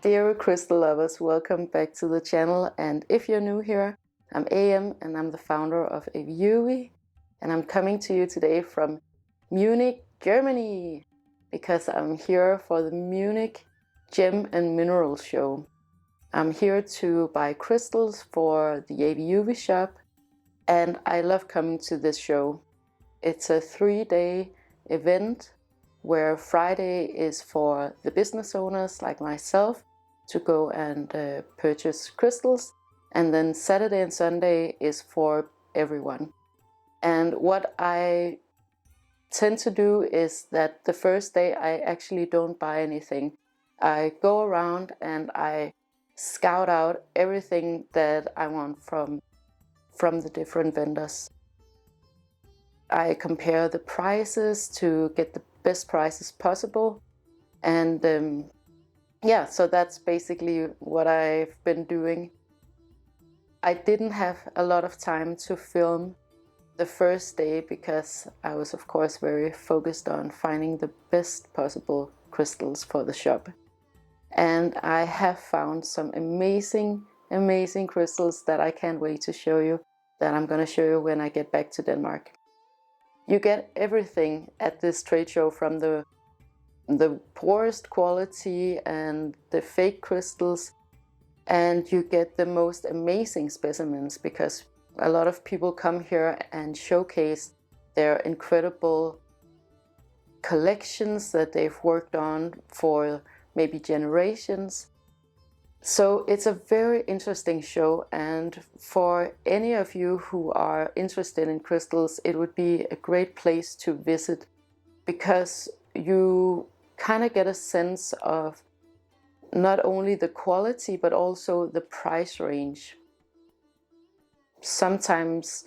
Dear crystal lovers, welcome back to the channel, and if you're new here, I'm AM and I'm the founder of AVIUVI, and I'm coming to you today from Munich, Germany, because I'm here for the Munich Gem and Mineral Show. I'm here to buy crystals for the AVIUVI shop, and I love coming to this show. It's a 3-day event where Friday is for the business owners like myself to go and purchase crystals, and then Saturday and Sunday is for everyone. And what I tend to do is that the first day I actually don't buy anything. I go around and I scout out everything that I want from the different vendors. I compare the prices to get the best prices possible, and yeah, so that's basically what I've been doing. I didn't have a lot of time to film the first day because I was of course very focused on finding the best possible crystals for the shop. And I have found some amazing crystals that I can't wait to show you, that I'm going to show you when I get back to Denmark. You get everything at this trade show, from the poorest quality and the fake crystals, and you get the most amazing specimens, because a lot of people come here and showcase their incredible collections that they've worked on for maybe generations. So it's a very interesting show, and for any of you who are interested in crystals, it would be a great place to visit, because you kind of get a sense of not only the quality but also the price range. Sometimes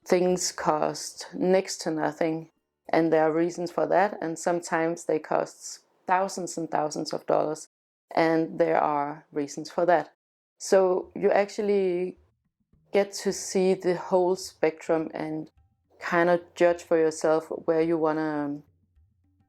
things cost next to nothing, and there are reasons for that, and sometimes they cost thousands and thousands of dollars, and there are reasons for that. So you actually get to see the whole spectrum and kind of judge for yourself where you want to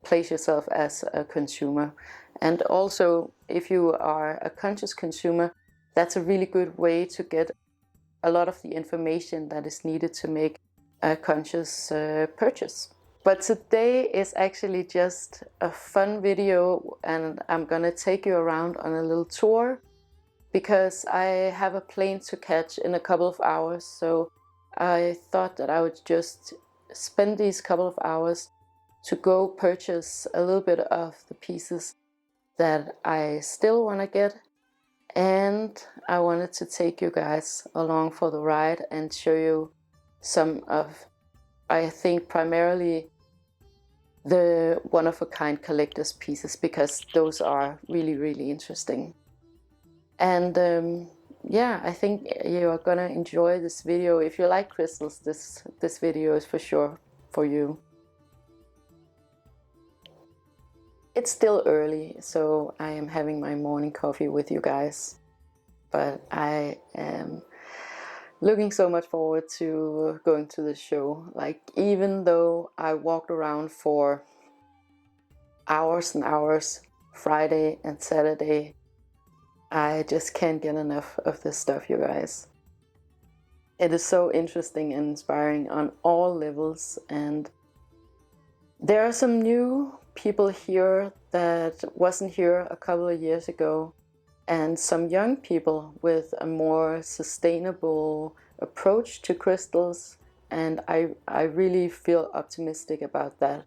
place yourself as a consumer. And also, if you are a conscious consumer, that's a really good way to get a lot of the information that is needed to make a conscious purchase. But today is actually just a fun video, and I'm gonna take you around on a little tour because I have a plane to catch in a couple of hours. So I thought that I would just spend these couple of hours to go purchase a little bit of the pieces that I still want to get, and I wanted to take you guys along for the ride and show you some of, I think, primarily the one-of-a-kind collector's pieces, because those are really interesting. And yeah, I think you are gonna enjoy this video. If you like crystals, this video is for sure for you. It's still early, so I am having my morning coffee with you guys, but I am looking so much forward to going to the show. Like, even though I walked around for hours and hours Friday and Saturday, I just can't get enough of this stuff, you guys. It is so interesting and inspiring on all levels, and there are some new people here that wasn't here a couple of years ago, and some young people with a more sustainable approach to crystals, and I really feel optimistic about that.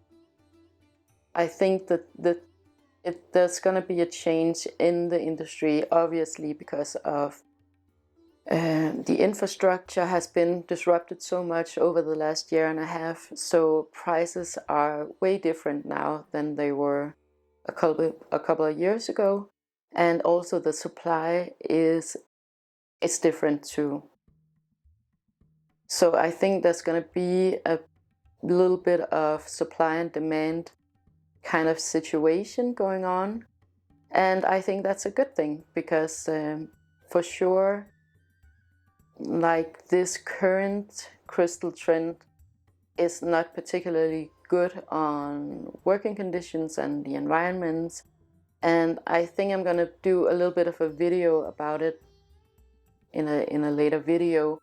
I think that there's going to be a change in the industry, obviously, because of the infrastructure has been disrupted so much over the last year and a half, so prices are way different now than they were a couple of years ago, and also the supply is different too. So I think there's going to be a little bit of supply and demand kind of situation going on, and I think that's a good thing, because for sure, like, this current crystal trend is not particularly good on working conditions and the environment, And I think I'm gonna do a little bit of a video about it in a later video,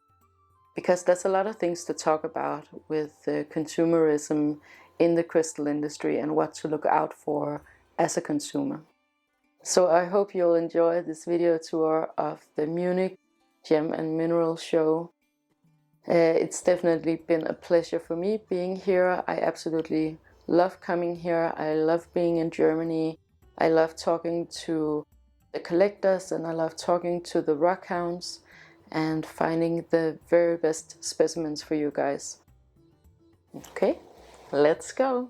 because there's a lot of things to talk about with consumerism in the crystal industry and what to look out for as a consumer. So I hope you'll enjoy this video tour of the Munich Gem and Mineral Show. It's definitely been a pleasure for me being here. I absolutely love coming here. I love being in Germany. I love talking to the collectors, and I love talking to the rock hounds and finding the very best specimens for you guys. Okay, let's go.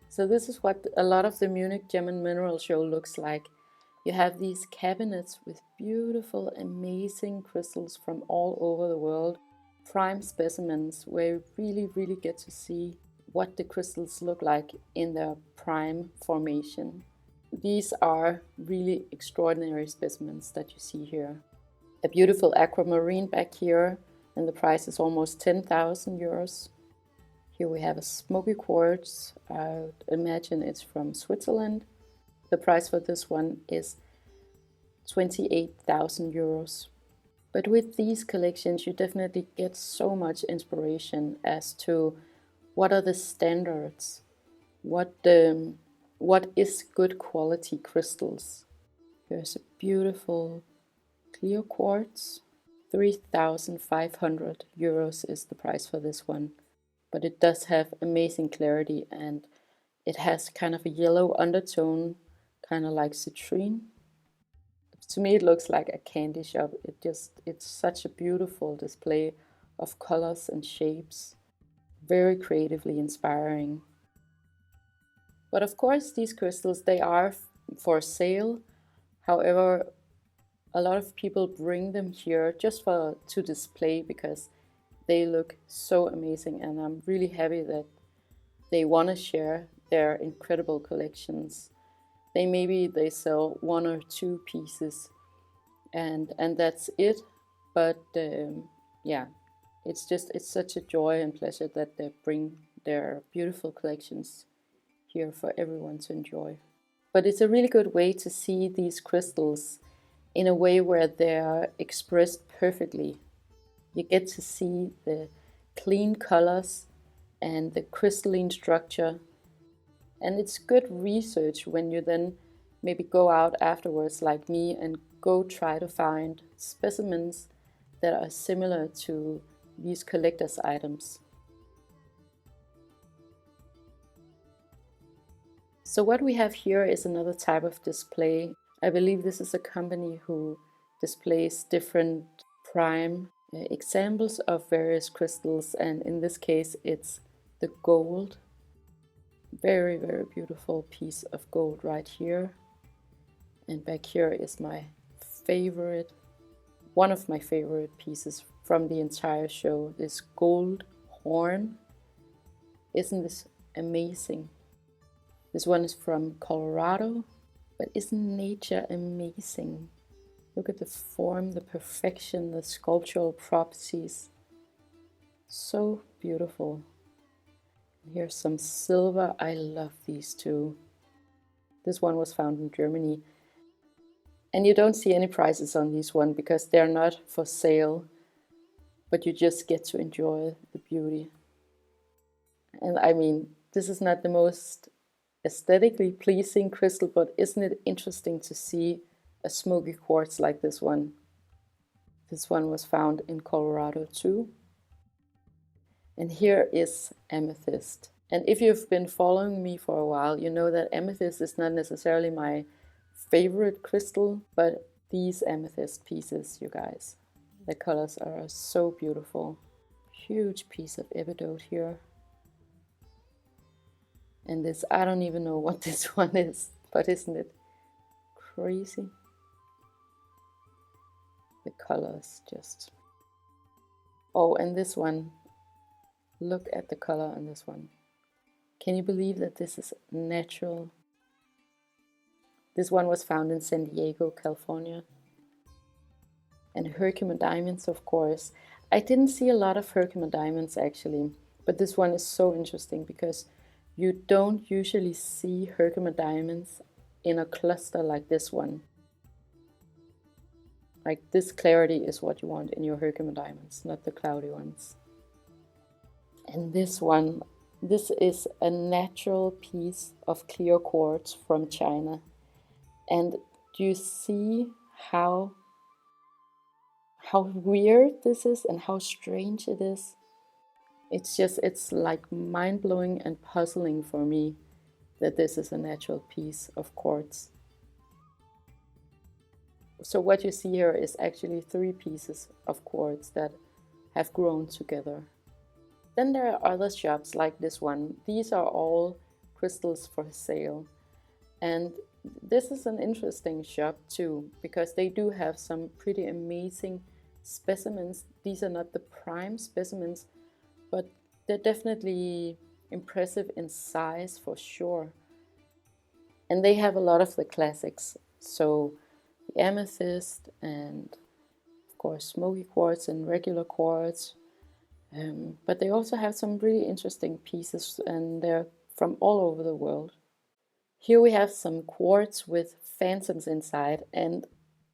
So this is what a lot of the Munich Gem and Mineral Show looks like. You have these cabinets with beautiful, amazing crystals from all over the world, prime specimens where you really get to see what the crystals look like in their prime formation. These are really extraordinary specimens that you see here. A beautiful aquamarine back here, and the price is almost 10,000 euros. Here we have a smoky quartz. I would imagine it's from Switzerland. The price for this one is 28,000 euros. But with these collections, you definitely get so much inspiration as to what are the standards, what is good quality crystals. Here's a beautiful clear quartz. 3,500 euros is the price for this one. But it does have amazing clarity, and it has kind of a yellow undertone, kind of like citrine. To me it looks like a candy shop. It's such a beautiful display of colors and shapes, very creatively inspiring. But of course these crystals, they are for sale. However, a lot of people bring them here just to display because they look so amazing, and I'm really happy that they want to share their incredible collections. Maybe they sell 1 or 2 pieces and that's it, but yeah, it's such a joy and pleasure that they bring their beautiful collections here for everyone to enjoy. But it's a really good way to see these crystals in a way where they are expressed perfectly. You get to see the clean colors and the crystalline structure. And it's good research when you then maybe go out afterwards, like me, and go try to find specimens that are similar to these collector's items. So what we have here is another type of display. I believe this is a company who displays different prime examples of various crystals, and in this case it's the gold. Very beautiful piece of gold right here. And back here is my favorite, one of my favorite pieces from the entire show, this gold horn. Isn't this amazing? This one is from Colorado, but isn't nature amazing? Look at the form, the perfection, the sculptural properties. So beautiful. Here's some silver. I love these two. This one was found in Germany. And you don't see any prices on these one because they're not for sale, but you just get to enjoy the beauty. And I mean, this is not the most aesthetically pleasing crystal, but isn't it interesting to see a smoky quartz like this one? This one was found in Colorado too. And here is amethyst. And if you've been following me for a while, you know that amethyst is not necessarily my favorite crystal, but these amethyst pieces, you guys, the colors are so beautiful. Huge piece of epidote here. And this, I don't even know what this one is, but isn't it crazy? The colors just... Oh, and this one, look at the color on this one. Can you believe that this is natural? This one was found in San Diego, California. And Herkimer diamonds, of course. I didn't see a lot of Herkimer diamonds actually, but this one is so interesting because you don't usually see Herkimer diamonds in a cluster like this one. Like this clarity is what you want in your Herkimer diamonds, not the cloudy ones. And this one, this is a natural piece of clear quartz from China. And do you see how weird this is and how strange it is? It's like mind-blowing and puzzling for me that this is a natural piece of quartz. So what you see here is actually 3 pieces of quartz that have grown together. Then there are other shops like this one. These are all crystals for sale. And this is an interesting shop too, because they do have some pretty amazing specimens. These are not the prime specimens, but they're definitely impressive in size for sure. And they have a lot of the classics. So the amethyst and of course smoky quartz and regular quartz. But they also have some really interesting pieces and they're from all over the world. Here we have some quartz with phantoms inside, and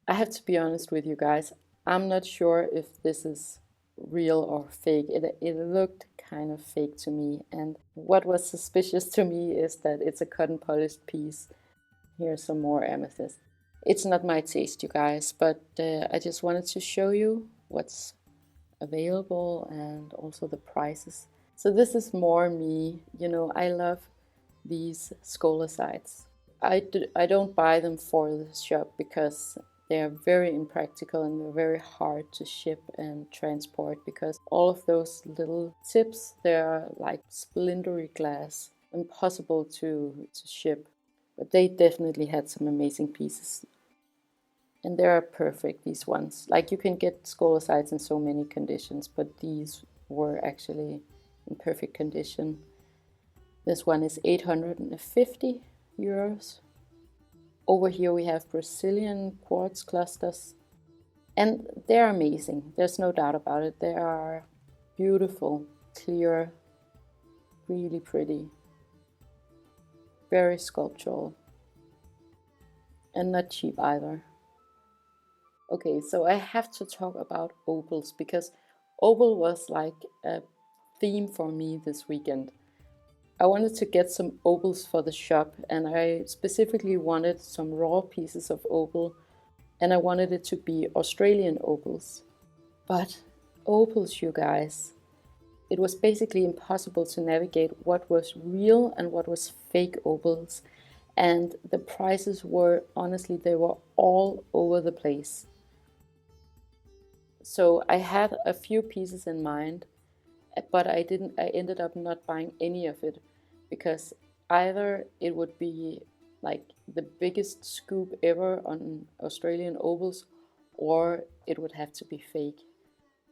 I have to be honest with you guys, I'm not sure if this is real or fake. It looked kind of fake to me, and what was suspicious to me is that it's a cotton polished piece. Here's some more amethyst. It's not my taste, you guys, but I just wanted to show you what's available and also the prices. So this is more me, you know, I love these scolicites. I don't buy them for the shop because they are very impractical and they're very hard to ship and transport because all of those little tips, they're like splintery glass, impossible to ship. But they definitely had some amazing pieces. And they are perfect, these ones. Like you can get scolicites in so many conditions, but these were actually in perfect condition. This one is 850 euros. Over here we have Brazilian quartz clusters. And they're amazing, there's no doubt about it. They are beautiful, clear, really pretty, very sculptural, and not cheap either. Okay, so I have to talk about opals because opal was like a theme for me this weekend. I wanted to get some opals for the shop, and I specifically wanted some raw pieces of opal, and I wanted it to be Australian opals. But opals, you guys, it was basically impossible to navigate what was real and what was fake opals, and the prices were, honestly, they were all over the place. So I had a few pieces in mind, but I ended up not buying any of it because either it would be like the biggest scoop ever on Australian opals or it would have to be fake.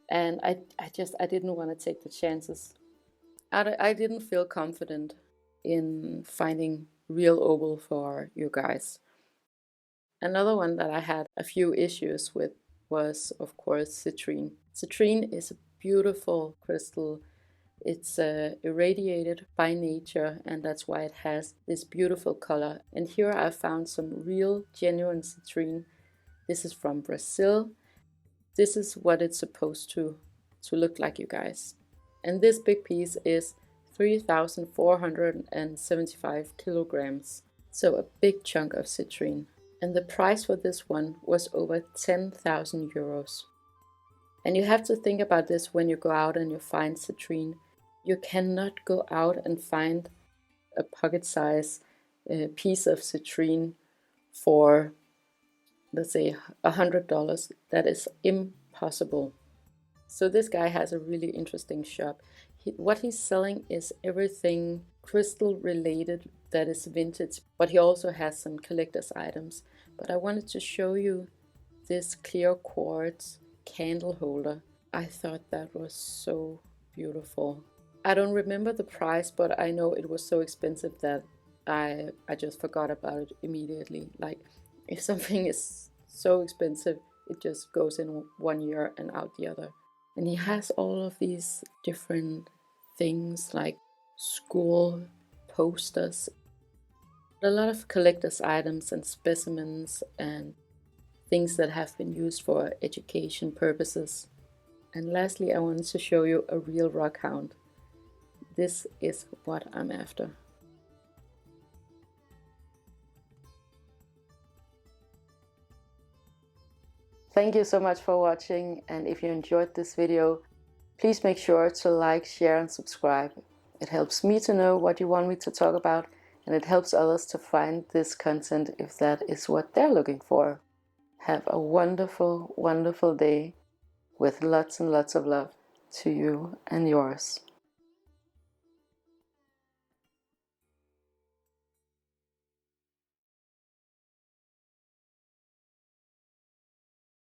And I didn't want to take the chances. I didn't feel confident in finding real opal for you guys. Another one that I had a few issues with was, of course, citrine. Citrine is a beautiful crystal. It's irradiated by nature, and that's why it has this beautiful color. And here I found some real, genuine citrine. This is from Brazil. This is what it's supposed to look like, you guys. And this big piece is 3,475 kilograms. So a big chunk of citrine. And the price for this one was over 10,000 euros. And you have to think about this when you go out and you find citrine. You cannot go out and find a pocket-size piece of citrine for, let's say, $100. That is impossible. So this guy has a really interesting shop. What he's selling is everything crystal related that is vintage, but he also has some collector's items. But I wanted to show you this clear quartz candle holder. I thought that was so beautiful. I don't remember the price, but I know it was so expensive that I just forgot about it immediately. Like, if something is so expensive, it just goes in one ear and out the other. And he has all of these different things like school posters, a lot of collector's items and specimens and things that have been used for education purposes. And lastly, I wanted to show you a real rock hound. This is what I'm after. Thank you so much for watching, and if you enjoyed this video, please make sure to like, share and subscribe. It helps me to know what you want me to talk about, and it helps others to find this content if that is what they're looking for. Have a wonderful, wonderful day with lots and lots of love to you and yours.